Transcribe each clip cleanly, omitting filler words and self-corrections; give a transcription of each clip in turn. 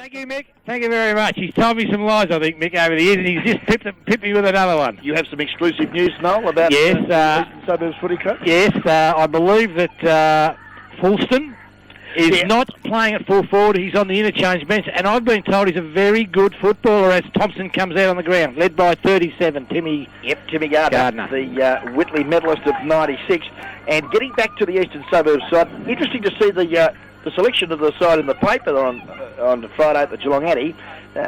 Thank you, Mick. Thank you very much. He's told me some lies, I think, Mick, over the years, and he's just pipped me with another one. You have some exclusive news, Noel, about Yes, Eastern Suburbs Footy Club? Yes, I believe that Fulston is not playing at full forward. He's on the interchange bench, and I've been told he's a very good footballer as Thomson comes out on the ground, led by 37, Timmy. Yep, Timmy Gardner. The Whitley medalist of '96. And getting back to the Eastern Suburbs side, interesting to see the selection of the side in the paper on Friday at the Geelong Addy.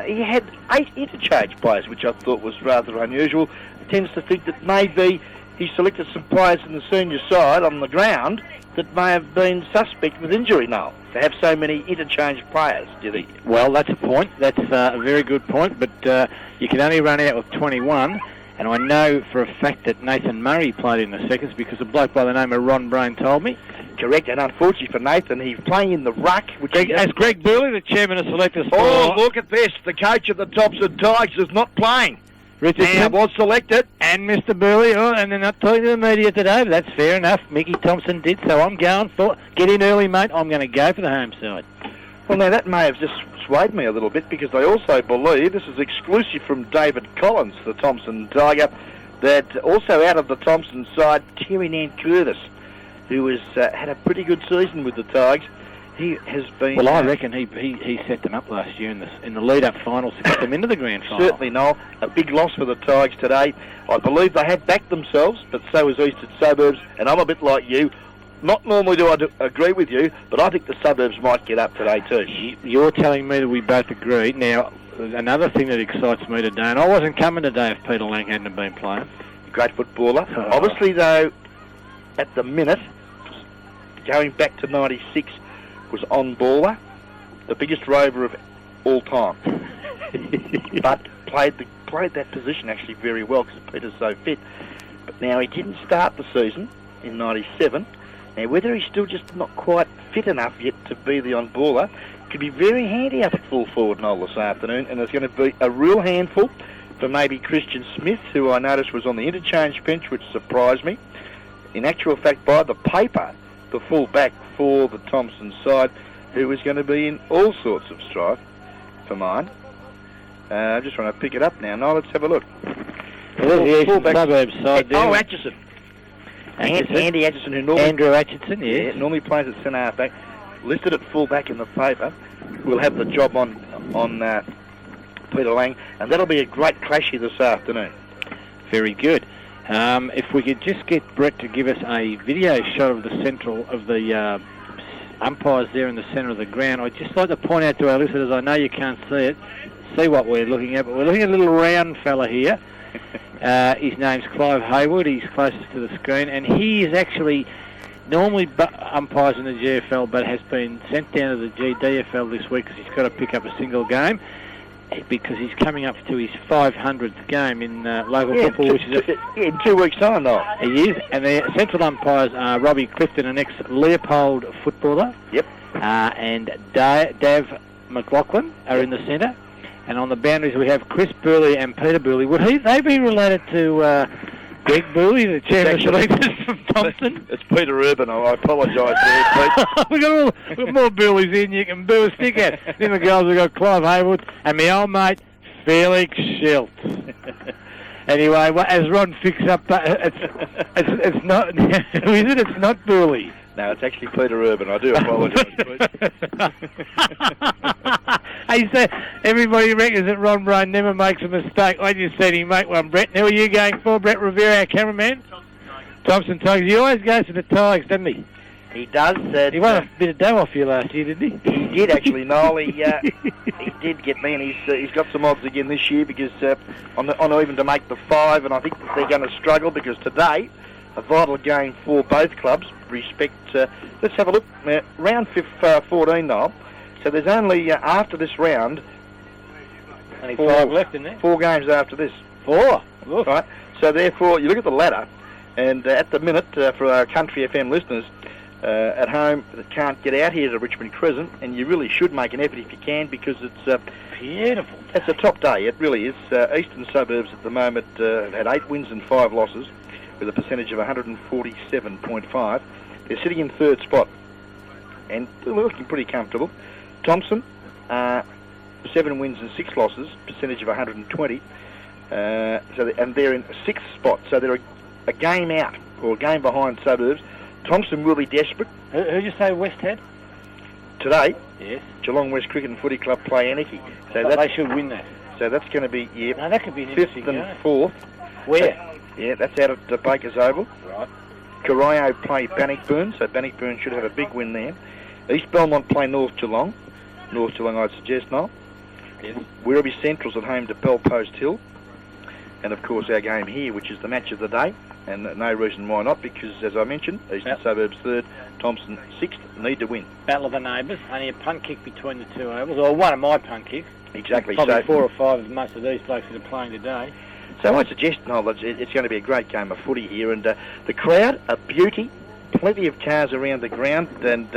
He had 8 interchange players, which I thought was rather unusual. Tends to think that maybe he selected some players in the senior side on the ground that may have been suspect with injury now, to have so many interchange players, do you think? Well, that's a point. That's a very good point, but you can only run out with 21. And I know for a fact that Nathan Murray played in the seconds because a bloke by the name of Ron Brain told me. Correct, and unfortunately for Nathan, he's playing in the ruck. As Greg Burley, the chairman of selectors. Oh, look at this. The coach of the Thomson Tigers is not playing. Richardson was selected. And Mr. Burley, and they're not talking to the media today, but that's fair enough. Mickey Thomson did, so I'm going for, get in early, mate. I'm going to go for the home side. Well, now, that may have just swayed me a little bit because I also believe, this is exclusive from David Collins, the Thomson Tiger, that also out of the Thomson side, Terry Nankervis, who has had a pretty good season with the Tigers. He has been... Well, I reckon he set them up last year in the lead-up finals to get them into the grand final. Certainly, Noel. A big loss for the Tigers today. I believe they have backed themselves, but so has Eastern Suburbs, and I'm a bit like you. Not normally do I agree with you, but I think the Suburbs might get up today too. You're telling me that we both agree. Now, another thing that excites me today, and I wasn't coming today if Peter Lang hadn't been playing. Great footballer. Obviously, though, at the minute, going back to '96, was on baller, the biggest rover of all time. But played that position actually very well because Peter's so fit. But now he didn't start the season in '97. Now, whether he's still just not quite fit enough yet to be the on-baller, could be very handy up at full forward, Noel, this afternoon, and there's going to be a real handful for maybe Christian Smith, who I noticed was on the interchange bench, which surprised me. In actual fact, by the paper, the full-back for the Thomson side, who is going to be in all sorts of strife for mine. I just want to pick it up now. Noel, let's have a look. Well, the Eastern Suburbs side there. Oh, Atchison. Andy Atchison, who normally... Andrew Atchison, yes. Yeah, normally plays at centre half-back. Listed at full-back in the paper. We'll have the job on Peter Lang, and that'll be a great clash here this afternoon. Very good. If we could just get Brett to give us a video shot of the central of the umpires there in the centre of the ground. I'd just like to point out to our listeners, I know you can't see what we're looking at, but we're looking at a little round fella here. His name's Clive Hayward. He's closest to the screen, and he is actually normally umpires in the GFL, but has been sent down to the GDFL this week because he's got to pick up a single game because he's coming up to his 500th game in local football, which is in 2 weeks' time, though. He is, and the central umpires are Robbie Clifton, an ex-Leopold footballer. Yep. And Dav McLaughlin are in the centre. And on the boundaries we have Chris Burley and Peter Burley. Would they be related to Greg Burley, the chairman of selectors from Thomson? It's Peter Urban. I apologise there, Pete. We've got more Burleys in you can boo a stick at. Then the girls have got Clive Hayward and my old mate Felix Schiltz. Anyway, as Ron picks up, it's not. Who is it? It's not Burley. No, it's actually Peter Urban. I do apologise, Pete. He said everybody reckons that Ron Brain never makes a mistake. I just said he make one, Brett. Who are you going for, Brett Revere, our cameraman? Thomson Tigers. He always goes for the Tigers, doesn't he? He does. He won a bit of dough off you last year, didn't he? He did, actually, Noel. He did get me, and he's got some odds again this year because on even to make the 5, and I think they're going to struggle because today, a vital game for both clubs. Let's have a look. Round 14, Noel. So there's only, after this round... Only 5 left, isn't there? 4 games after this. 4? Oof. Right. So therefore, you look at the ladder, and at the minute, for our Country FM listeners at home that can't get out here to Richmond Crescent, and you really should make an effort if you can, because it's... beautiful. It's a top day, it really is. Eastern Suburbs at the moment had 8 wins and 5 losses, with a percentage of 147.5. They're sitting in 3rd spot, and they're looking pretty comfortable. Thomson, 7 wins and 6 losses, percentage of 120. And they're in 6th spot, so they're a game out, or a game behind Suburbs. Thomson will be desperate. Who'd you say West had? Today, yes. Geelong West Cricket and Footy Club play Anarchy. So they should win that. So that's going to be, No, that could be an 5th and 4th. Where? So, that's out at Baker's Oval. Right. Corio play Bannockburn, so Bannockburn should have a big win there. East Belmont play North Geelong. North Geelong, I'd suggest, Noel. Yes. Werribee Central's at home to Bell Post Hill. And, of course, our game here, which is the match of the day. And no reason why not, because, as I mentioned, Eastern Suburbs 3rd, Thomson 6th, need to win. Battle of the neighbours, only a punt kick between the two ovals, or one of my punt kicks. Exactly. Probably so 4 or 5 of most of these blokes that are playing today. So I suggest, Noel, it's going to be a great game of footy here. And the crowd, a beauty, plenty of cars around the ground. And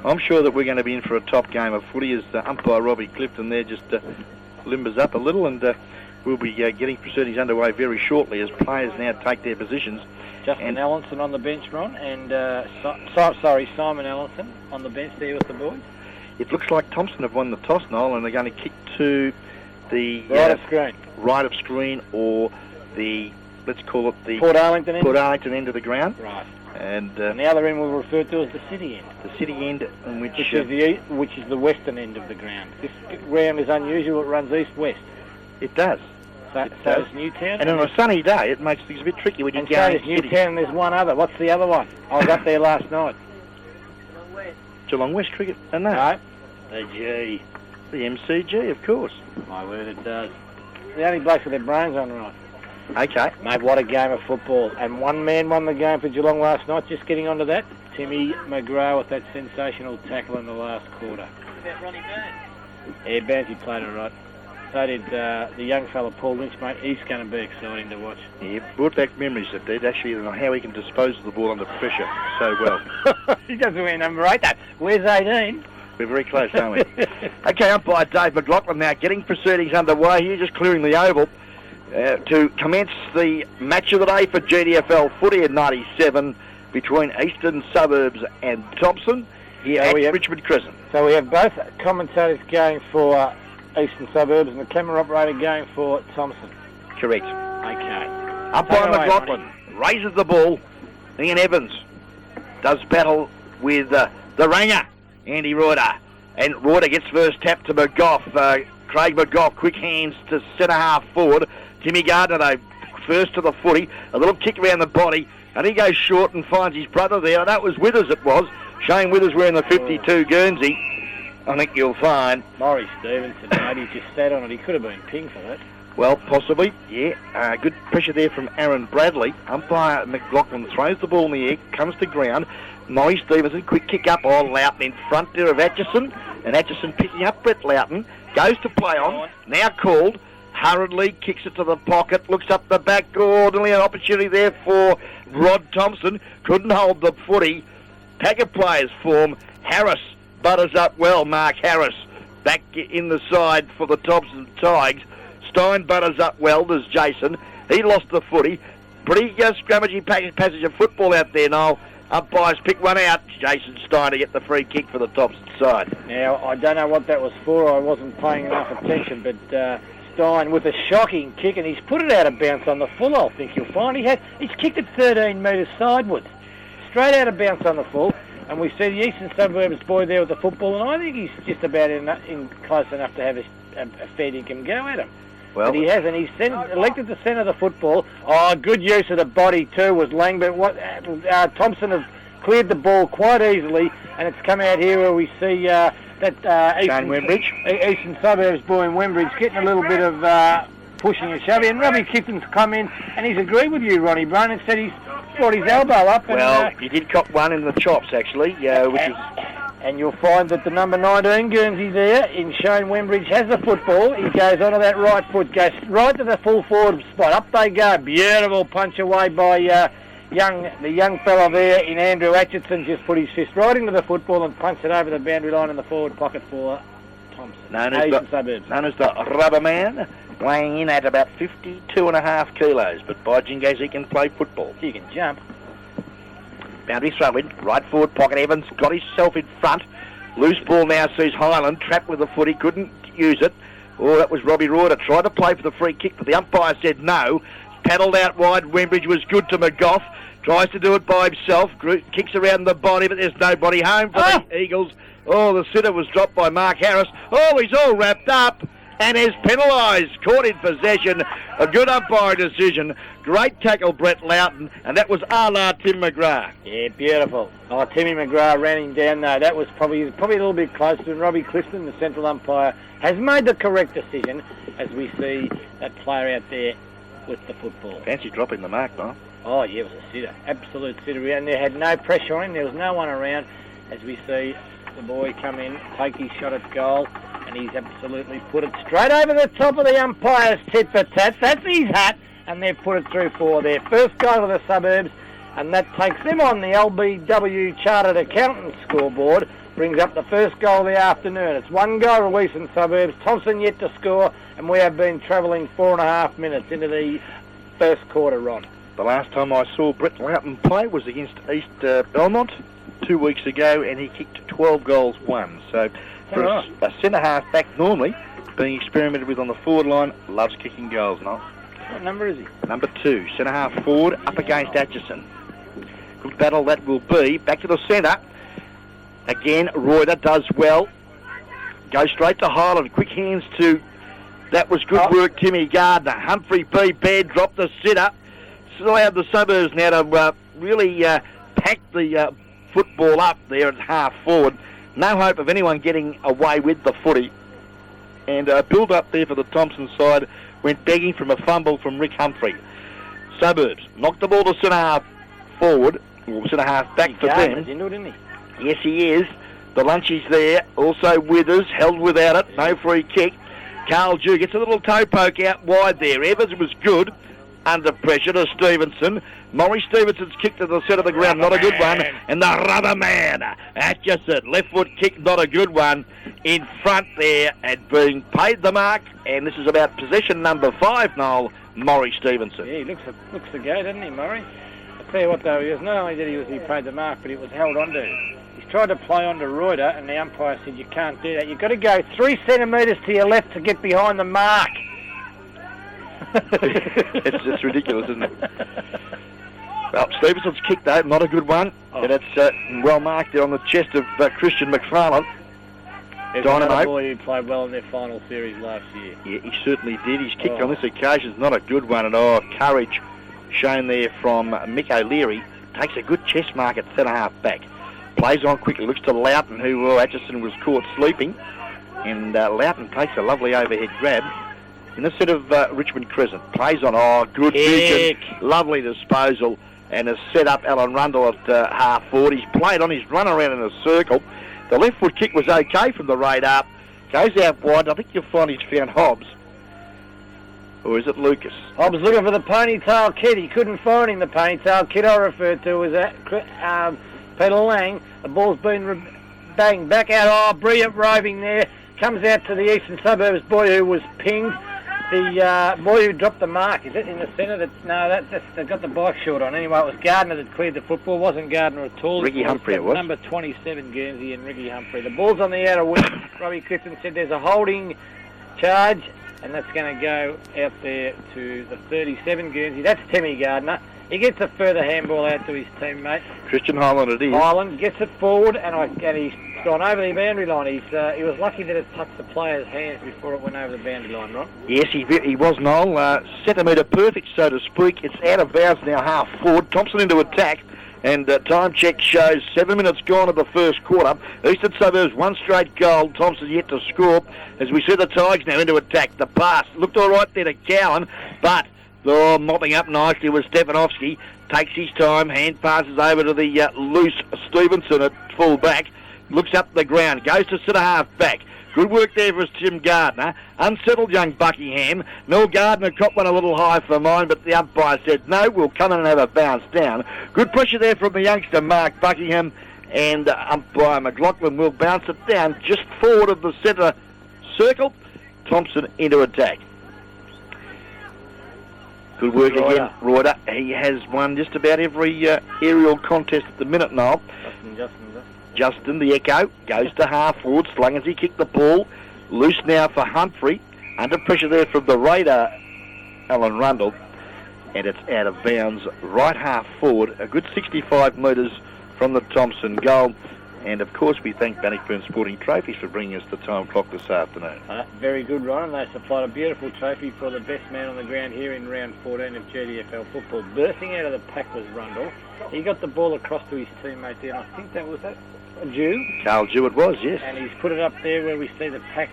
I'm sure that we're going to be in for a top game of footy as umpire Robbie Clifton there just limbers up a little. And we'll be getting proceedings underway very shortly as players now take their positions. Justin Allenson on the bench, Ron, and Simon Allenson on the bench there with the boys. It looks like Thomson have won the toss, Noel, and they're going to kick to the right of screen, or the, let's call it the Port Arlington end of the ground. Right. And the other end we'll refer to as the city end. The city end, in which is the western end of the ground. This ground is unusual. It runs east-west. It does. So it's Newtown. And on a sunny day, it makes things a bit tricky when you go into Newtown, and there's one other. What's the other one? I was up there last night. Geelong West Cricket, and that. No. The G. The MCG, of course. My word, it does. The only blokes with their brains on right. Okay. Mate, what a game of football. And one man won the game for Geelong last night. Just getting onto that. Timmy McGrath with that sensational tackle in the last quarter. What about Ronnie Burns? Yeah, Burnsy played it right. So did the young fella Paul Lynch, mate. He's going to be exciting to watch. Yeah, brought back memories of that, actually, on how he can dispose of the ball under pressure so well. He doesn't wear number 8, though. Where's 18? We're very close, aren't we? Okay, umpire Dave McLaughlin now getting proceedings underway here, just clearing the oval to commence the match of the day for GDFL footy at 97 between Eastern Suburbs and Thomson here at Richmond Crescent. So we have both commentators going for Eastern Suburbs and the camera operator going for Thomson. Correct. Okay. Umpire McLaughlin raises the ball. Ian Evans does battle with the ranger, Andy Reuter. And Reuter gets first tap to McGough. Craig McGough, quick hands to centre half forward. Timmy Gardner, though, first to the footy. A little kick around the body. And he goes short and finds his brother there. That was Withers, it was. Shane Withers wearing the 52 Guernsey. I think you'll find. Maury Stevenson, mate, he just sat on it. He could have been pinged for that. Well, possibly, yeah. Good pressure there from Aaron Bradley. Umpire McLaughlin throws the ball in the air, comes to ground. Maury Stevenson, quick kick up on Loughton in front there of Atchison. And Atchison picking up Brett Loughton. Goes to play on. Now called. Hurriedly kicks it to the pocket. Looks up the back. Nearly an opportunity there for Rod Thomson. Couldn't hold the footy. Pack of players form. Harris butters up well. Mark Harris back in the side for the Thomson Tigers. Stein butters up well. There's Jason. He lost the footy. Pretty scrummagey passage of football out there, Noel. Umpires pick one out. Jason Stein to get the free kick for the Thomson side. Now, I don't know what that was for. I wasn't paying enough attention, but Stein with a shocking kick, and he's put it out of bounds on the full, I think you'll find. He's kicked it 13 metres sideways. Straight out of bounds on the full. And we see the Eastern Suburbs boy there with the football, and I think he's just about in close enough to have a fair dinkum go at him. Well, but he hasn't. He's elected to centre the football. Oh, good use of the body too was Lang, but Thomson have cleared the ball quite easily, and it's come out here where we see that Eastern Suburbs boy in Wembridge getting a little bit of pushing and shoving, and Robbie Kifton's come in, and he's agreed with you, Ronnie Brown, and said he's brought his elbow up. And, he did cop one in the chops, actually, and you'll find that the number 19 Guernsey there in Shane Wembridge has the football. He goes onto that right foot, goes right to the full forward spot. Up they go. Beautiful punch away by the young fella there in Andrew Atchison. Just put his fist right into the football and punched it over the boundary line in the forward pocket for Thomson. Known as the rubber man, weighing in at about 52.5 kilos. But by jingoes, he can play football. He can jump. Boundary throw in, right forward pocket. Evans got himself in front. Loose ball now sees Highland trapped with the foot. He couldn't use it. Oh, that was Robbie Reuter. Tried to play for the free kick, but the umpire said no. Paddled out wide. Wembridge was good to McGough. Tries to do it by himself. Kicks around the body, but there's nobody home for the Eagles. Oh, the sitter was dropped by Mark Harris. Oh, he's all wrapped up and is penalised. Caught in possession. A good umpire decision. Great tackle, Brett Loughton, and that was a la Tim McGrath. Yeah, beautiful. Oh, Timmy McGrath ran him down, though. That was probably a little bit closer. And Robbie Clifton, the central umpire, has made the correct decision as we see that player out there with the football. Fancy dropping the mark, though. Oh, yeah, it was a sitter. Absolute sitter. And they had no pressure on him. There was no one around as we see the boy come in, take his shot at goal, and he's absolutely put it straight over the top of the umpire's tit for tat. That's his hat, and they've put it through for their first goal of the Suburbs, and that takes them on the LBW Chartered Accountants scoreboard, brings up the first goal of the afternoon. It's 1 goal release in Suburbs, Thomson yet to score, and we have been travelling 4.5 minutes into the first quarter, Ron. The last time I saw Brett Loughton play was against East Belmont 2 weeks ago, and he kicked 12 goals, 1. So for a centre-half back normally, being experimented with on the forward line, loves kicking goals, not. What number is he? Number 2, centre-half forward, up against Atchison. Good battle that will be. Back to the centre. Again, Reuter does well. Goes straight to Highland. Quick hands to... That was good work, Timmy Gardner. Humphrey B. Baird dropped the sitter. Allowed the Suburbs now to really pack the football up there at half forward. No hope of anyone getting away with the footy. And build up there for the Thomson side went begging from a fumble from Rick Humphrey. Suburbs knocked the ball to centre-half forward, or centre-half back for them. Didn't he? Yes, he is. The Lunchie's there. Also Withers, held without it. No free kick. Carl Dew gets a little toe poke out wide there. Evans was good. Under pressure to Stevenson. Maury Stevenson's kick to the centre of the ground, not a good one. And the rubber man, Atchison, left foot kick, not a good one. In front there and being paid the mark. And this is about possession number 5, Noel, Maury Stevenson. Yeah, he looks to go, doesn't he, Maury? I'll tell you what, though, not only did he paid the mark, but it was held onto. He's tried to play onto Reuter, and the umpire said, you can't do that. You've got to go 3 centimetres to your left to get behind the mark. It's ridiculous, isn't it? Well, Stevenson's kick, though, not a good one. And it's well marked there on the chest of Christian McFarlane. Dynamo. Boy who played well in their final series last year. Yeah, he certainly did. His kick on this occasion is not a good one at all. Courage shown there from Mick O'Leary. Takes a good chest mark at centre-half back. Plays on quickly, looks to Loughton, who Atchison was caught sleeping. And Loughton takes a lovely overhead grab. In the set of Richmond Crescent. Plays on, good vision, lovely disposal, and has set up Alan Rundle at half forward. He's played on his run around in a circle. The left foot kick was okay from the radar. Goes out wide. I think you'll find he's found Hobbs. Or is it Lucas? Hobbs looking for the ponytail kid. He couldn't find him. The ponytail kid I referred to was Peter Lang. The ball's been banged back out. Brilliant roving there. Comes out to the Eastern Suburbs boy who was pinged. The boy who dropped the mark, is it in the centre? They've got the bike short on. Anyway, it was Gardner that cleared the football. It wasn't Gardner at all. Ricky Humphrey it was. Number 27, Guernsey, and Ricky Humphrey. The ball's on the outer wing. Robbie Clifton said there's a holding charge, and that's going to go out there to the 37, Guernsey. That's Timmy Gardner. He gets a further handball out to his teammate. Christian Highland it is. Highland gets it forward, and he's gone over the boundary line. He was lucky that it touched the player's hands before it went over the boundary line, right? Yes, he was, Noel. Centimetre perfect, so to speak. It's out of bounds now, half forward. Thomson into attack, and time check shows 7 minutes gone of the first quarter. Eastern Suburbs, 1 straight goal. Thomson yet to score. As we see the Tigers now into attack. The pass looked all right there to Cowan, but... mopping up nicely with Stefanovski. Takes his time. Hand passes over to the loose Stevenson at full back. Looks up the ground. Goes to centre-half back. Good work there for Tim Gardner. Unsettled young Buckingham. Mel Gardner caught one a little high for mine, but the umpire said, no, we'll come in and have a bounce down. Good pressure there from the youngster Mark Buckingham. And umpire McLaughlin will bounce it down just forward of the centre circle. Thomson into attack. Good work again, Reuter. He has won just about every aerial contest at the minute now. Justin, the Echo, goes to half forward. Slung as he kicked the ball. Loose now for Humphrey. Under pressure there from the Raider, Alan Rundle. And it's out of bounds, right half forward. A good 65 metres from the Thomson goal. And, of course, we thank Bannockburn Sporting Trophies for bringing us the time clock this afternoon. Very good, Ron. And they supplied a beautiful trophy for the best man on the ground here in round 14 of GDFL football. Bursting out of the pack was Rundle. He got the ball across to his teammate there, and I think that was a Jew. Carl Jew it was, yes. And he's put it up there where we see the pack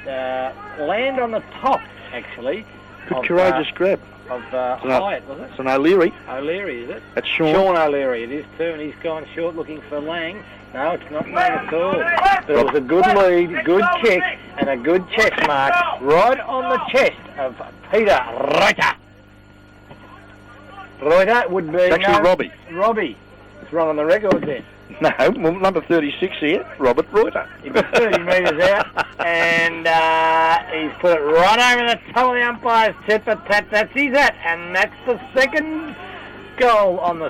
land on the top, actually. Good courageous grab. Of Hyatt, was it? It's an O'Leary. O'Leary, is it? That's Sean. Sean O'Leary, it is too, and he's gone short looking for Lang. No, it's not Lang at all. But it was a good lead, good kick, and a good chest mark right on the chest of Peter Reuter. Reuter would be... It's actually Robbie. Robbie. It's wrong on the record then. No, well, number 36 here, Robert Reuter. He was 30 metres out, and he's put it right over the top of the umpire's tip for tat. That's his at, and that's the second goal on the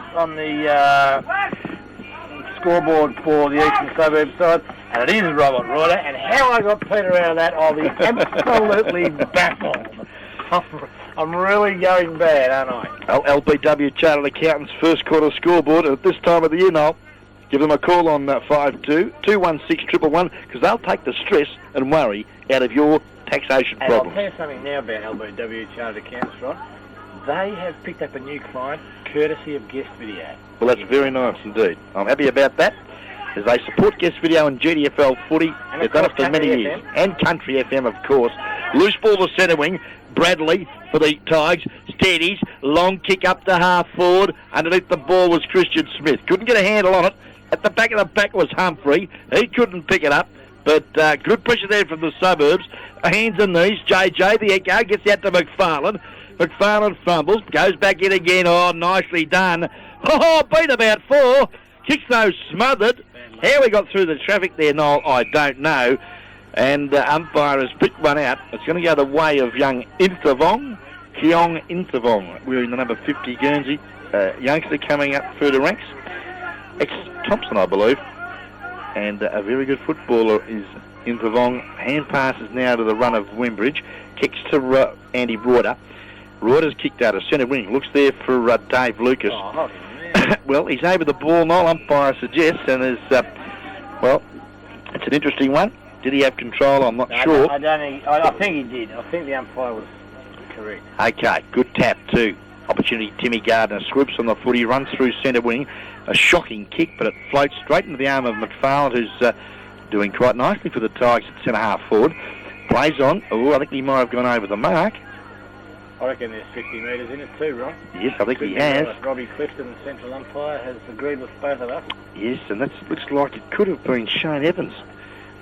scoreboard for the Eastern Suburbs side, and it is Robert Reuter. And how I got Peter out of that, I'll be absolutely baffled. I'm really going bad, aren't I? LBW Chartered Accountants first quarter scoreboard, and at this time of the year, Noel, give them a call on 52-216-111, because they'll take the stress and worry out of your taxation and problems. I'll tell you something now about LBW Chartered Accountants, right? They have picked up a new client courtesy of Guest Video. Well, that's very nice indeed. I'm happy about that, as they support Guest Video and GDFL footy. They've done it for many years. And Country FM, of course. Loose ball to centre wing. Bradley for the Tigers. Steadies. Long kick up to half forward. Underneath the ball was Christian Smith. Couldn't get a handle on it. At the back of the pack was Humphrey. He couldn't pick it up. But good pressure there from the Suburbs. Hands and knees. JJ, the echo, gets out to McFarlane. McFarlane fumbles. Goes back in again. Oh, nicely done. Oh, beat about 4. Kicks those smothered. How we got through the traffic there, Noel, I don't know. And umpire has picked one out. It's going to go the way of young Inthavong. Keong Inthavong, wearing the number 50 Guernsey. Youngster coming up through the ranks. Ex-Thomson, I believe. And a very good footballer is Inthavong. Hand passes now to the run of Wembridge. Kicks to Andy Reuter. Reuter's kicked out of centre wing. Looks there for Dave Lucas. Oh, well, he's over the ball, Noel, umpire suggests, and there's, well, it's an interesting one. Did he have control? I'm not sure. I think he did. I think the umpire was correct. Okay, good tap too. Opportunity, Timmy Gardner swoops on the footy, runs through centre wing. A shocking kick, but it floats straight into the arm of McFarlane, who's doing quite nicely for the Tigers at centre half forward. Plays on. Oh, I think he might have gone over the mark. I reckon there's 50 metres in it too, Ron. Yes, I think he has. Robbie Clifton, the central umpire, has agreed with both of us. Yes, and that looks like it could have been Shane Evans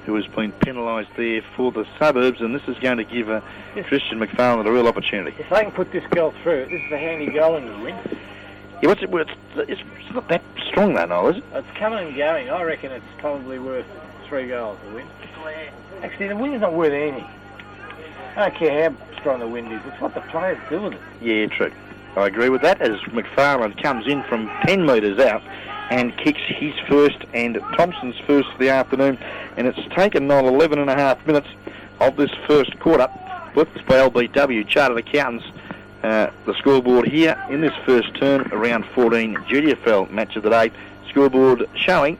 who has been penalised there for the Suburbs, and this is going to give Christian McFarlane a real opportunity. If they can put this goal through, this is a handy goal in the win. Yeah, it's not that strong though, Noel, is it? It's coming and going. I reckon it's probably worth 3 goals to win. Actually, the win's not worth anything. I don't care how strong the wind is. It's what the players do with it. Yeah, true. I agree with that, as McFarlane comes in from 10 metres out and kicks his first and Thomson's first for the afternoon. And it's taken not 11 and a half minutes of this first quarter. Flipped by LBW Chartered Accountants. The scoreboard here in this first turn, around 14 GDFL match of the day. Scoreboard showing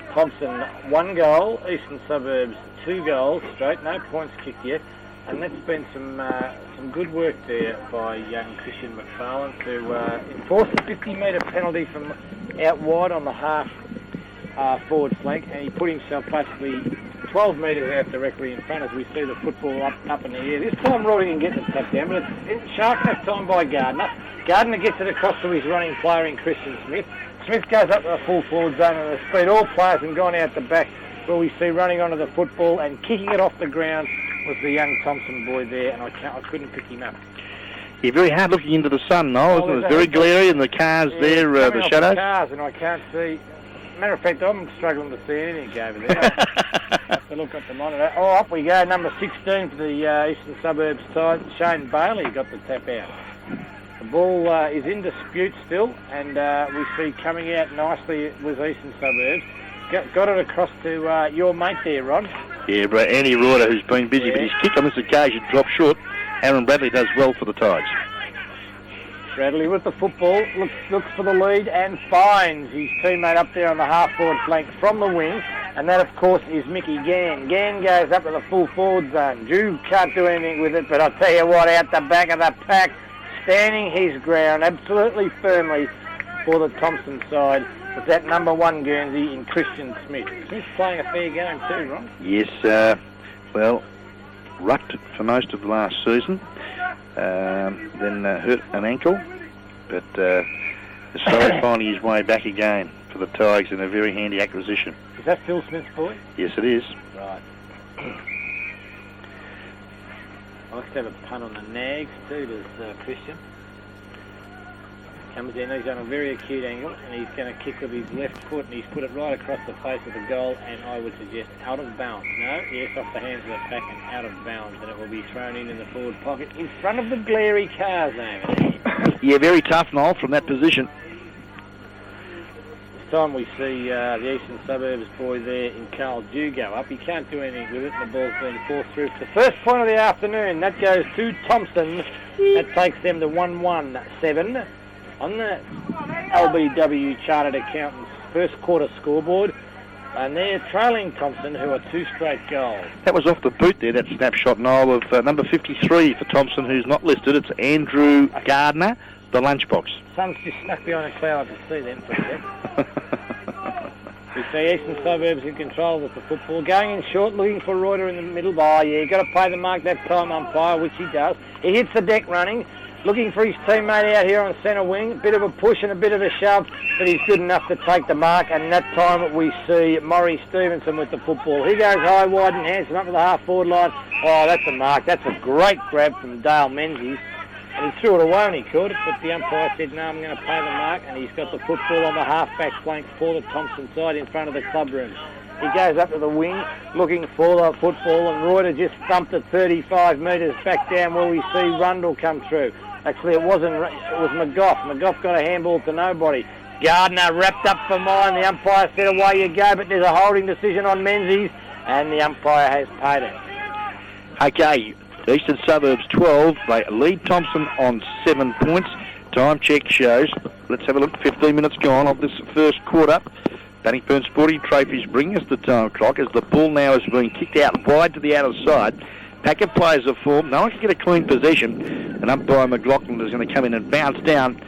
Thomson 1 goal, Eastern Suburbs 2 goals straight, no points kicked yet. And that's been some good work there by young Christian McFarlane to enforce a 50-metre penalty from out wide on the half forward flank, and he put himself basically 12 metres out directly in front as we see the football up in the air. This time Roddy can get the tap down, but it's shark enough time by Gardner. Gardner gets it across to his running player in Christian Smith. Smith goes up to the full forward zone and the speed. All players have gone out the back where we see running onto the football and kicking it off the ground was the young Thomson boy there, and I couldn't pick him up. You're very hard looking into the sun, Noel, isn't it? It's very glary, and the cars there, the shadows. The cars, and I can't see. Matter of fact, I'm struggling to see anything over there. I have to look at the monitor. Oh, up we go. Number 16 for the Eastern Suburbs side. Shane Bailey got the tap out. The ball is in dispute still, and we see coming out nicely was Eastern Suburbs. Got it across to your mate there, Ron. Yeah, but Andy Reuter, who's been busy, but his kick on this occasion dropped short. Aaron Bradley does well for the Tigers. Bradley with the football, looks for the lead and finds his teammate up there on the half-forward flank from the wing, and that, of course, is Mickey Gann. Gann goes up to the full forward zone. Drew can't do anything with it, but I'll tell you what, out the back of the pack, standing his ground absolutely firmly for the Thomson side, was that number 1 Guernsey in Christian Smith. He's playing a fair game too, Ron. Yes, well, rucked for most of the last season. Then hurt an ankle, but is slowly finding his way back again for the Tigers in a very handy acquisition. Is that Phil Smith's boy? Yes, it is. Right. I like to have a punt on the nags too, does Christian. Comes in, he's on a very acute angle, and he's going to kick with his left foot, and he's put it right across the face of the goal, and I would suggest out of bounds. No, yes, off the hands of the pack and out of bounds, and it will be thrown in the forward pocket in front of the glary cars over there. Yeah, very tough, Noel, from that position. This time we see the Eastern Suburbs boy there in Carl Dew go up. He can't do anything with it, and the ball's been forced through. It's the first point of the afternoon. That goes to Thomson. That takes them to 1-1-7. On the LBW Chartered Accountants first quarter scoreboard, and they're trailing Thomson, who are 2 straight goals. That was off the boot there, that snapshot, Noel, of number 53 for Thomson, who's not listed. It's Andrew Gardner, the lunchbox. Sun's just snuck behind a cloud. I can see them for a sec. We see Eastern Suburbs in control with the football, going in short, looking for Reuter in the middle. Oh, yeah, got to play the mark that time, umpire, which he does. He hits the deck running. Looking for his teammate out here on centre wing. A bit of a push and a bit of a shove, but he's good enough to take the mark. And that time we see Maury Stevenson with the football. He goes high, wide and handsome up to the half-forward line. Oh, that's a mark. That's a great grab from Dale Menzies. And he threw it away when he caught it, but the umpire said, no, I'm going to pay the mark. And he's got the football on the half-back flank for the Thomson side in front of the club room. He goes up to the wing, looking for the football, and Reuter just thumped it 35 metres back down where we see Rundle come through. Actually, it wasn't. It was McGough. McGough got a handball to nobody. Gardner wrapped up for mine. The umpire said, away you go, but there's a holding decision on Menzies, and the umpire has paid it. Okay, Eastern Suburbs 12. They lead Thomson on 7 points. Time check shows. Let's have a look. 15 minutes gone of this first quarter. Bannockburn Sporting Trophies bring us the time clock as the ball now is being kicked out wide to the outer side. Pack of players are formed. No one can get a clean possession. And umpire McLaughlin is going to come in and bounce down.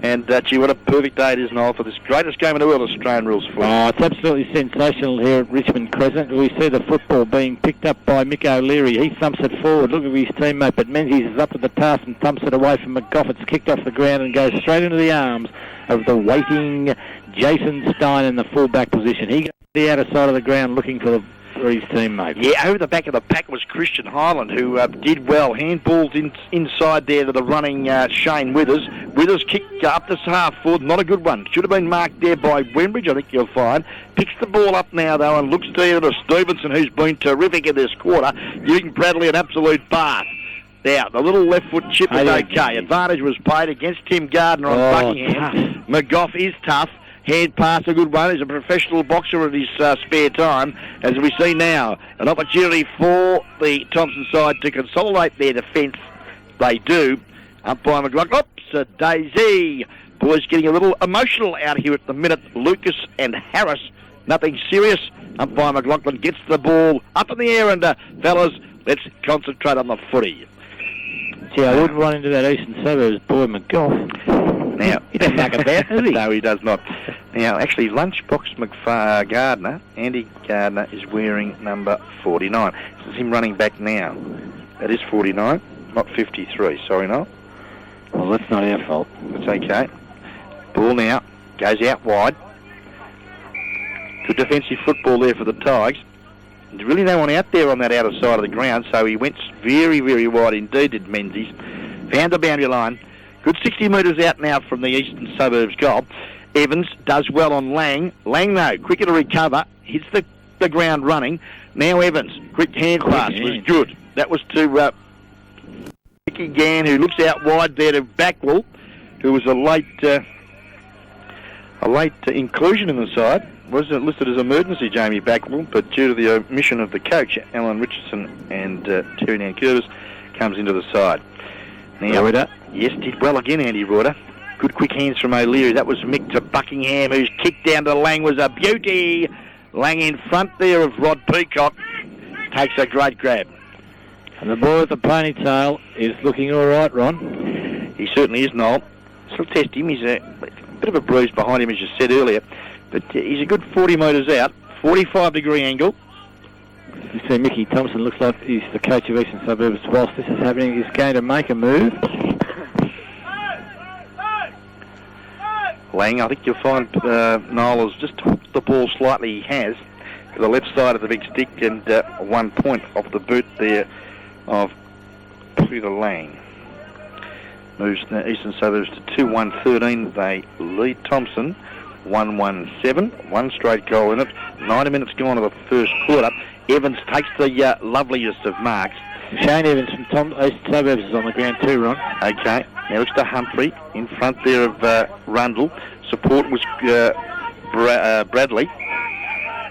And, gee, what a perfect day it is, Noel, for this greatest game in the world, Australian rules football. Oh, it's absolutely sensational here at Richmond Crescent. We see the football being picked up by Mick O'Leary. He thumps it forward, looking for his teammate, but Menzies is up to the task and thumps it away from McGough. It's kicked off the ground and goes straight into the arms of the waiting Jason Stein in the full-back position. He goes to the outer side of the ground looking for his teammate. Yeah, over the back of the pack was Christian Highland, who did well. Handballs inside there to the running Shane Withers. Withers kicked up this half forward, not a good one. Should have been marked there by Wembridge, I think you'll find. Picks the ball up now, though, and looks to Stevenson, who's been terrific in this quarter, giving Bradley an absolute bath. Now, the little left foot chip is okay. Advantage was played against Tim Gardner on Buckingham. McGough is tough. Hand pass, a good one. He's a professional boxer in his spare time. As we see now, an opportunity for the Thomson side to consolidate their defence. They do. Umpire McLaughlin. Oops, a daisy. Boys getting a little emotional out here at the minute. Lucas and Harris. Nothing serious. Umpire McLaughlin gets the ball up in the air, and fellas, let's concentrate on the footy. Gee, I wouldn't run into that Eastern Suburbs boy McGough. Now, he doesn't knock about, does he? No, he does not. Now, actually, Lunchbox Gardner, Andy Gardner, is wearing number 49. This is him running back now. That is 49, not 53. Sorry, no. Well, that's not our fault. It's okay. Ball now goes out wide. Good defensive football there for the Tigers. There's really no one out there on that outer side of the ground, so he went very, very wide indeed, did Menzies. Found the boundary line. Good 60 metres out now from the Eastern Suburbs goal. Evans does well on Lang. Lang, though, quicker to recover. Hits the ground running. Now Evans, quick hand pass was good. That was to Mickey Gann, who looks out wide there to Backwell, who was a late inclusion in the side. was listed as emergency, Jamie Backwell, but due to the omission of the coach, Alan Richardson and Terry Nankervis, comes into the side. Now, Reuter. Yes, did well again, Andy Reuter. Good quick hands from O'Leary. That was Mick to Buckingham, whose kick down to Lang was a beauty. Lang in front there of Rod Peacock. Takes a great grab. And the boy with the ponytail is looking all right, Ron. He certainly is, Noel. Still test him. He's a bit of a bruise behind him, as you said earlier. But he's a good 40 metres out. 45-degree angle. You see Mickey Thomson looks like he's the coach of Eastern Suburbs. Whilst this is happening, he's going to make a move. Lang, I think you'll find Noel has just hooked the ball slightly. He has to the left side of the big stick, and 1 point off the boot there of Peter Lang. Moves the Eastern Suburbs to 2-1-13. They lead Thomson 1-1-7. One straight goal in it. 90 minutes gone to the first quarter. Evans takes the loveliest of marks. Shane Evans from Eastern Suburbs is on the ground too, Ron. Okay, now looks to Humphrey in front there of Rundle. Support was Bradley.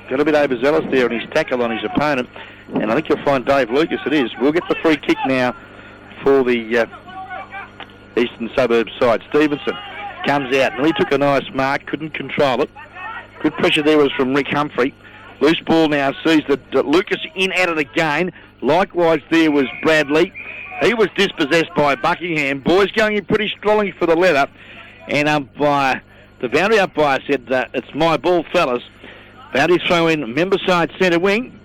Got a bit overzealous there in his tackle on his opponent, and I think you'll find Dave Lucas it is. We'll get the free kick now for the Eastern Suburbs side. Stevenson comes out, and he took a nice mark, couldn't control it. Good pressure there was from Rick Humphrey. Loose ball now sees that Lucas in at it again. Likewise there was Bradley. He was dispossessed by Buckingham. Boys going in pretty strongly for the letter. And the boundary umpire said, it's my ball, fellas. Boundary throw in member side centre wing.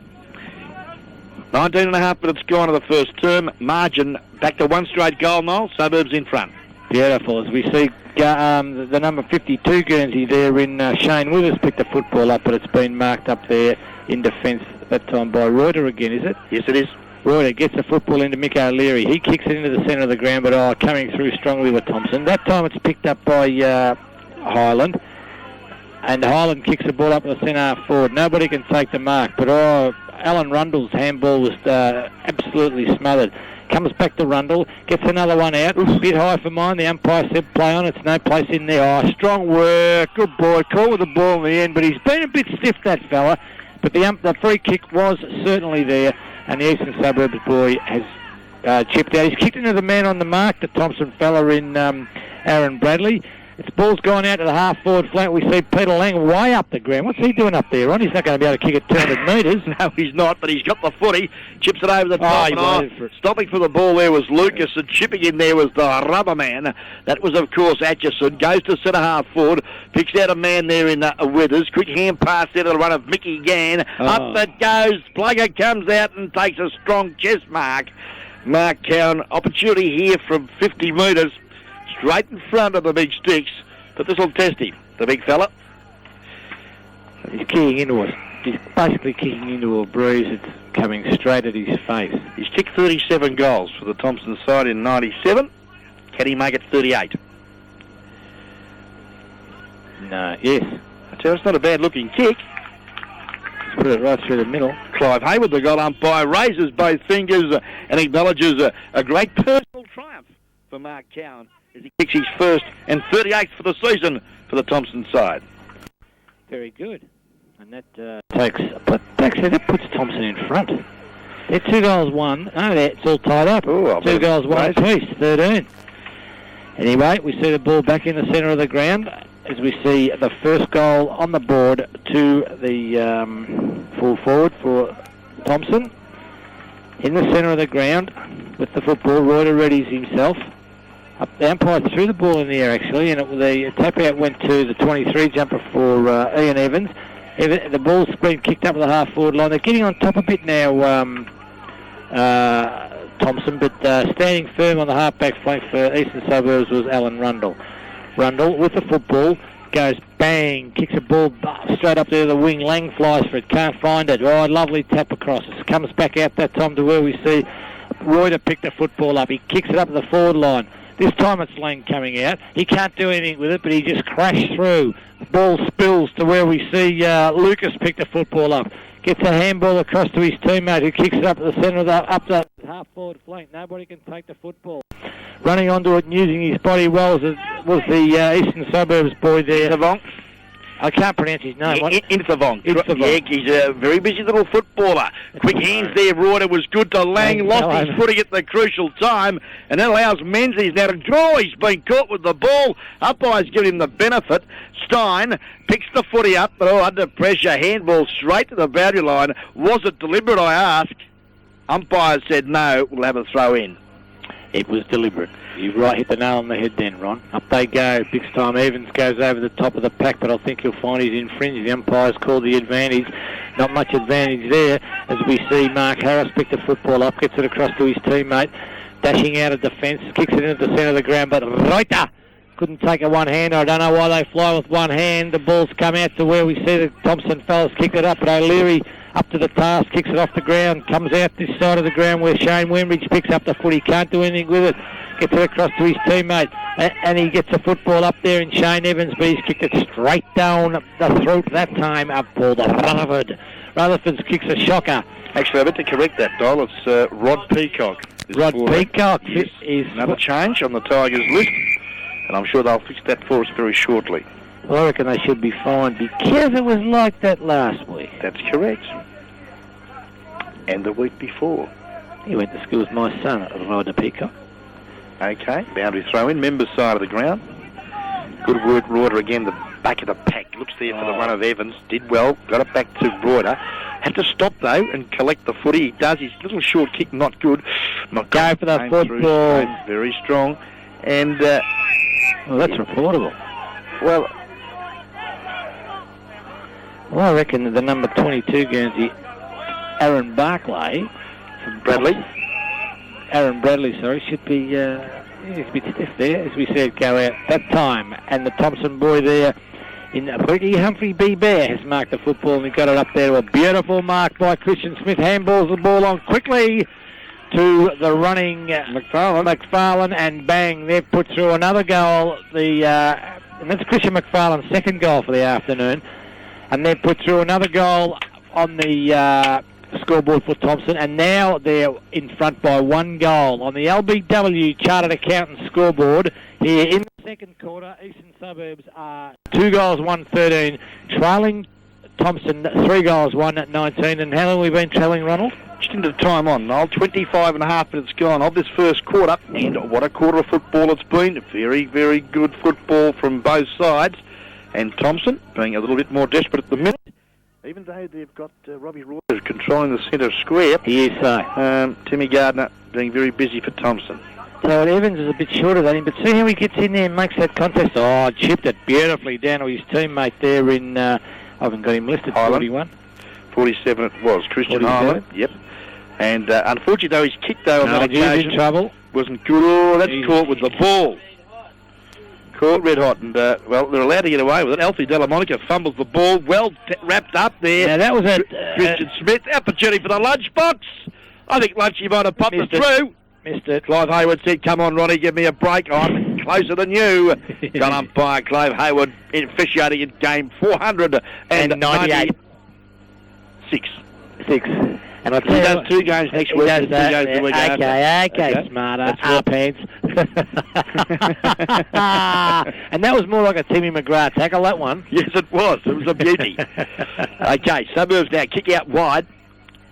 19.5 minutes gone to the first term. Margin back to one straight goal, Noel. Suburbs in front. Beautiful. As we see the number 52 Guernsey there in Shane Withers picked the football up, but it's been marked up there in defence that time by Reuter again, is it? Yes, it is. Reuter gets the football into Mick O'Leary. He kicks it into the centre of the ground, but coming through strongly with Thomson. That time it's picked up by Highland. And Highland kicks the ball up to the centre half forward. Nobody can take the mark, but Alan Rundle's handball was absolutely smothered. Comes back to Rundle, gets another one out. A bit high for mine. The umpire said play on. It's no place in there. Oh, strong work. Good boy. Caught with the ball in the end, but he's been a bit stiff, that fella. But the free kick was certainly there, and the Eastern Suburbs boy has chipped out. He's kicked into the man on the mark, the Thomson fella in Aaron Bradley. Its ball's gone out to the half-forward flank. We see Peter Lang way up the ground. What's he doing up there, Ron? He's not going to be able to kick it 200 metres. No, he's not, but he's got the footy. Chips it over the top. He waited for it. Stopping for the ball there was Lucas, and chipping in there was the rubber man. That was, of course, Atchison. Goes to centre half-forward. Picks out a man there in Withers. Quick hand pass there to the run of Mickey Gann. Up it goes. Plugger comes out and takes a strong chest mark. Mark Cowan. Opportunity here from 50 metres. Straight in front of the big sticks, but this will test him, the big fella. He's basically kicking into a breeze. It's coming straight at his face. He's kicked 37 goals for the Thomson side in 97. Can he make it 38? No, yes. I tell you, it's not a bad looking kick. Just put it right through the middle. Clive Hayward, the goal umpire, raises both fingers and acknowledges a great personal triumph for Mark Cowan as he kicks his first and 38th for the season for the Thomson side. Very good. And that puts Thomson in front. They're 2 goals one. Oh, it's all tied up. Ooh, 2 goals one apiece, 13. Anyway, we see the ball back in the centre of the ground as we see the first goal on the board to the full forward for Thomson. In the centre of the ground with the football, Reuter readies himself. The umpire threw the ball in the air, actually, and the tap out went to the 23 jumper for Ian Evans. The ball's been kicked up at the half-forward line. They're getting on top a bit now, Thomson, but standing firm on the half-back flank for Eastern Suburbs was Alan Rundle. Rundle, with the football, goes bang, kicks a ball straight up there to the wing. Lang flies for it, can't find it. Oh, lovely tap across. It comes back out that time to where we see Reuter pick the football up. He kicks it up to the forward line. This time it's Lang coming out. He can't do anything with it, but he just crashed through. The ball spills to where we see Lucas pick the football up. Gets a handball across to his teammate who kicks it up to the centre of up the half-forward flank. Nobody can take the football. Running onto it and using his body well was the Eastern Suburbs boy there. I can't pronounce his name. Intervong. Yeah, he's a very busy little footballer. Quick hands there, Reuter was good to Lang. Lost his footing at the crucial time, and that allows Menzies now to draw. He's been caught with the ball. Umpires give him the benefit. Stein picks the footy up, but under pressure, handball straight to the boundary line. Was it deliberate, I ask? Umpires said no, we'll have a throw in. It was deliberate. You hit the nail on the head then, Ron. Up they go. Big time. Evans goes over the top of the pack, but I think you'll find he's infringed. The umpires call the advantage. Not much advantage there, as we see Mark Harris pick the football up, gets it across to his teammate, dashing out of defence, kicks it into the centre of the ground, but Reuter couldn't take a one-hander. I don't know why they fly with one hand. The ball's come out to where we see the Thomson fellas kick it up, but O'Leary up to the task, kicks it off the ground, comes out this side of the ground where Shane Wembridge picks up the foot. He can't do anything with it. Gets it across to his teammate, and he gets the football up there in Shane Evans, but he's kicked it straight down the throat that time up for the Rutherford. Rutherford's kicks a shocker. Actually, I meant to correct that, Dole. It's Rod Peacock. Rod Peacock is another change on the Tigers list, and I'm sure they'll fix that for us very shortly. Well, I reckon they should be fine because it was like that last week. That's correct. And the week before. He went to school with my son, Rod Peacock. Okay, boundary throw in, members side of the ground. Good work, Reuter again, the back of the pack. Looks there for the run of Evans. Did well, got it back to Reuter. Had to stop though and collect the footy. He does. His little short kick, not good. Not go for the football. Very strong. And well, that's reportable. Well, I reckon the number 22 Guernsey, Aaron Barclay from Bradley. Aaron Bradley, sorry, should be he's a bit stiff there, as we said, go out that time. And the Thomson boy there in Humphrey B. Bear has marked the football, and he got it up there to a beautiful mark by Christian Smith. Handballs the ball on quickly to the running McFarlane, and bang, they've put through another goal. And that's Christian McFarlane's second goal for the afternoon. And they've put through another goal on the scoreboard for Thomson, and now they're in front by one goal on the LBW Chartered Accountants scoreboard here in the second quarter. Eastern Suburbs are 2 goals, 1-13, trailing Thomson 3 goals, 1-19. And how long have we been trailing, Ronald? Just into the time on, Noel. 25 and a half minutes gone of this first quarter, and what a quarter of football it's been. Very, very good football from both sides, and Thomson being a little bit more desperate at the minute. Even though they've got Robbie Reuter controlling the centre square. He is so. Timmy Gardner being very busy for Thomson. So Evans is a bit shorter than him, but see how he gets in there and makes that contest. Oh, chipped it beautifully down to his teammate there in, I haven't got him listed, Highland. 41. 47 it was, Christian 47. Highland. Yep. And unfortunately, though, his kick, though, on that occasion in trouble. Wasn't good. Oh, that's caught with the ball. Caught red hot, and well, they're allowed to get away with it. Alfie Delamonica fumbles the ball, well wrapped up there. Now that was a Christian Smith opportunity for the lunchbox. I think Lunchy might have popped it through. Missed it. Clive Hayward said, "Come on, Ronnie, give me a break. I'm closer than you." Gun umpire Clive Hayward officiating in game 498. 6. And I He does 2 games next week. 2 games the week after. Okay, smarter. Our pants. And that was more like a Timmy McGrath tackle, that one. Yes, it was. It was a beauty. Okay, Suburbs now kick out wide.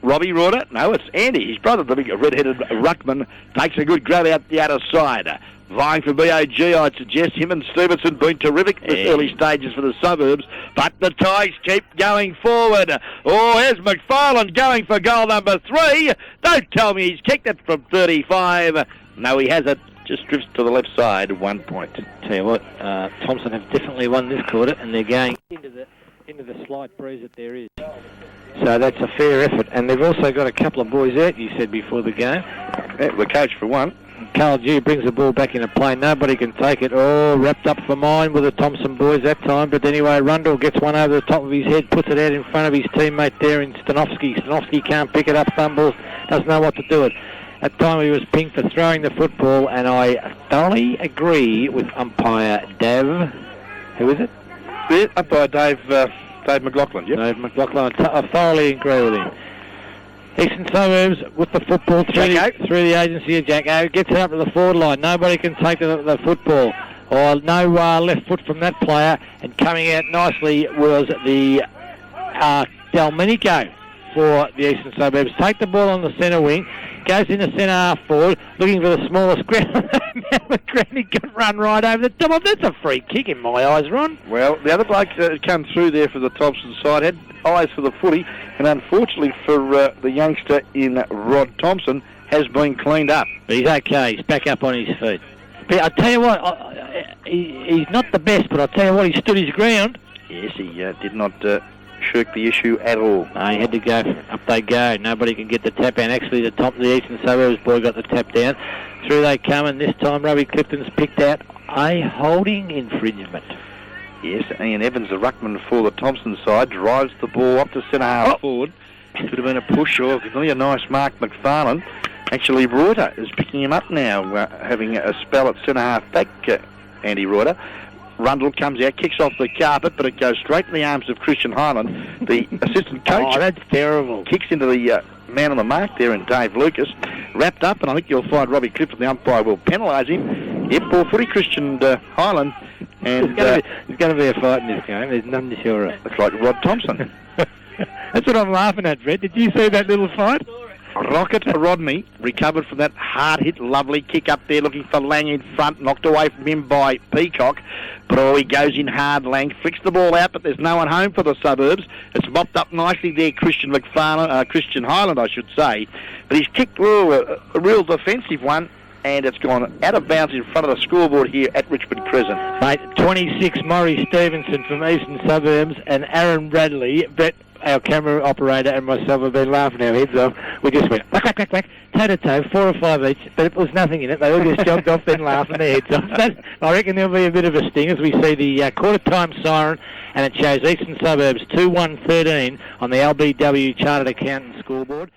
Robbie Reuter? No, it's Andy. His brother, the big red-headed ruckman, takes a good grab out the outer side. Vying for BOG, I'd suggest. Him and Stevenson been terrific in the early stages for the Suburbs, but the Tigers keep going forward. Oh, here's McFarlane going for goal number 3. Don't tell me he's kicked it from 35. No, he hasn't. Just drifts to the left side, 1 point. Tell you what, Thomson have definitely won this quarter, and they're going into the slight breeze that there is. So that's a fair effort, and they've also got a couple of boys out, you said, before the game. Yeah, the coach for one. Carl Dew brings the ball back into play. Nobody can take it. Oh, wrapped up for mine with the Thomson boys that time. But anyway, Rundle gets one over the top of his head, puts it out in front of his teammate there in Stanovsky. Stanovsky can't pick it up, fumbles, doesn't know what to do it. At the time he was pinged for throwing the football, and I thoroughly agree with umpire Dav. Who is it? Yeah, umpire Dave McLaughlin, yep. Dave McLaughlin. I thoroughly agree with him. Eastern Suburbs with the football through the agency of Jacko. Gets it up to the forward line. Nobody can take the football. Oh, no left foot from that player, and coming out nicely was the Delmenico for the Eastern Suburbs. Take the ball on the centre wing, goes in the centre half forward, looking for the smallest ground. McGranny got run right over the top of. That's a free kick in my eyes, Ron. Well, the other bloke that come through there for the Thomson side had eyes for the footy, and unfortunately for the youngster in Rod Thomson, has been cleaned up. But he's okay. He's back up on his feet. But I tell you what, he's not the best, but I tell you what, he stood his ground. Yes, he did not shirk the issue at all. No, he had to go. Up they go. Nobody can get the tap down. Actually, the Eastern Suburbs boy got the tap down. Through they come, and this time Robbie Clifton's picked out a holding infringement. Yes, Ian Evans, the ruckman for the Thomson side, drives the ball up to centre half forward. Should have been a push, or really a nice mark, McFarlane. Actually, Reuter is picking him up now, having a spell at centre half back, Andy Reuter. Rundle comes out, kicks off the carpet, but it goes straight in the arms of Christian Highland. The assistant coach that's terrible. Kicks into the man on the mark there in Dave Lucas. Wrapped up, and I think you'll find Robbie Clifton, the umpire, will penalise him. Yep, ball footy, Christian Highland. And there's going to be a fight in this game. There's none to sure of. Looks like Rod Thomson. That's what I'm laughing at, Fred. Did you see that little fight? Rocket Rodney recovered from that hard-hit, lovely kick up there, looking for Lang in front, knocked away from him by Peacock. But he goes in hard, Lang, flicks the ball out, but there's no one home for the Suburbs. It's mopped up nicely there, Christian Highland, I should say. But he's kicked a real defensive one, and it's gone out of bounds in front of the scoreboard here at Richmond Crescent. Mate, 26, Maury Stevenson from Eastern Suburbs, and Aaron Bradley, but our camera operator and myself have been laughing our heads off. We just went whack, whack, whack, whack, toe-to-toe, 4 or 5 each, but it was nothing in it. They all just jogged off then laughing their heads off. But I reckon there'll be a bit of a sting as we see the quarter-time siren, and it shows Eastern Suburbs 2-1-13 on the LBW Chartered Accountant scoreboard.